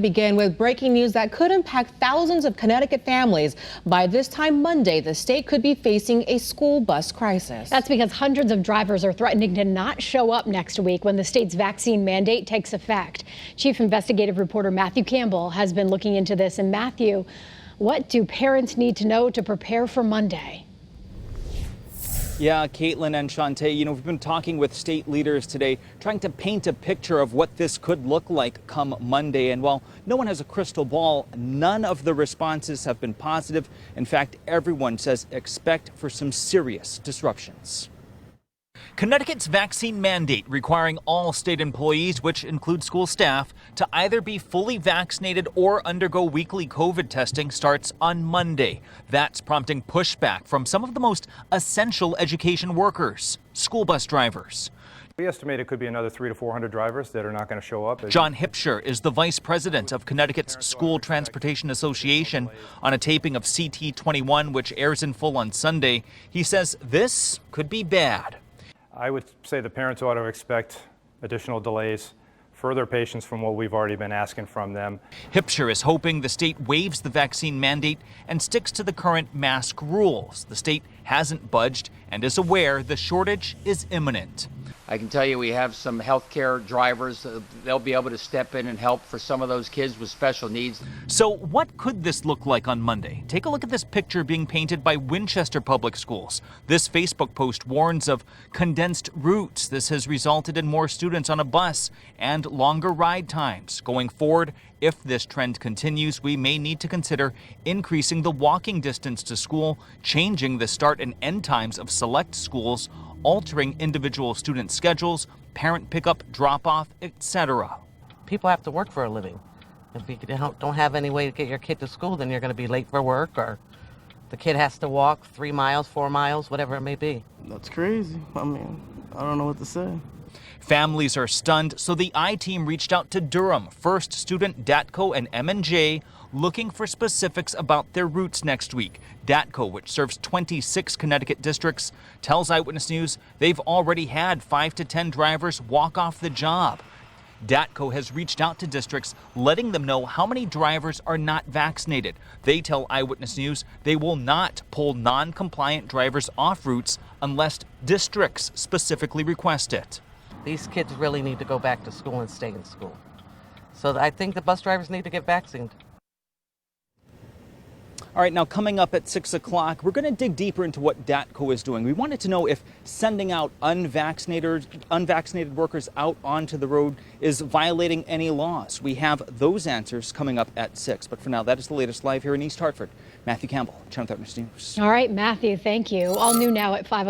Begin with breaking news that could impact thousands of Connecticut families. By this time Monday, the state could be facing a school bus crisis. That's because hundreds of drivers are threatening to not show up next week when the state's vaccine mandate takes effect. Chief investigative reporter Matthew Campbell has been looking into this. And Matthew, what do parents need to know to prepare for Monday? Yeah, Caitlin and Shantae, we've been talking with state leaders today, trying to paint a picture of what this could look like come Monday. And while no one has a crystal ball, none of the responses have been positive. In fact, everyone says expect for some serious disruptions. Connecticut's vaccine mandate requiring all state employees, which include school staff, to either be fully vaccinated or undergo weekly COVID testing starts on Monday. That's prompting pushback from some of the most essential education workers, school bus drivers. We estimate it could be another 300 to 400 drivers that are not going to show up. John Hipsher is the vice president of Connecticut's School Transportation Association. On a taping of CT 21, which airs in full on Sunday, he says this could be bad. I would say the parents ought to expect additional delays, further patience from what we've already been asking from them. Hipsher is hoping the state waives the vaccine mandate and sticks to the current mask rules. The state hasn't budged and is aware the shortage is imminent. I can tell you we have some healthcare drivers. They'll be able to step in and help for some of those kids with special needs. So what could this look like on Monday? Take a look at this picture being painted by Winchester Public Schools. This Facebook post warns of condensed routes. This has resulted in more students on a bus and longer ride times. Going forward, if this trend continues, we may need to consider increasing the walking distance to school, changing the start and end times of select schools, altering individual student schedules, parent pickup, drop-off, etc. People have to work for a living. If you don't have any way to get your kid to school, then you're going to be late for work, or the kid has to walk 3 miles, 4 miles, whatever it may be. That's crazy. I mean, I don't know what to say. Families are stunned, so the I-Team reached out to Durham, First Student, DATTCO, and M&J, looking for specifics about their routes next week. DATTCO, which serves 26 Connecticut districts, tells Eyewitness News they've already had 5 to 10 drivers walk off the job. DATTCO has reached out to districts, letting them know how many drivers are not vaccinated. They tell Eyewitness News they will not pull non-compliant drivers off routes unless districts specifically request it. These kids really need to go back to school and stay in school. So I think the bus drivers need to get vaccinated. All right, now coming up at 6 o'clock, we're going to dig deeper into what DATTCO is doing. We wanted to know if sending out unvaccinated workers out onto the road is violating any laws. We have those answers coming up at 6. But for now, that is the latest live here in East Hartford. Matthew Campbell, Channel 13 News. All right, Matthew, thank you. All new now at 5 o'clock.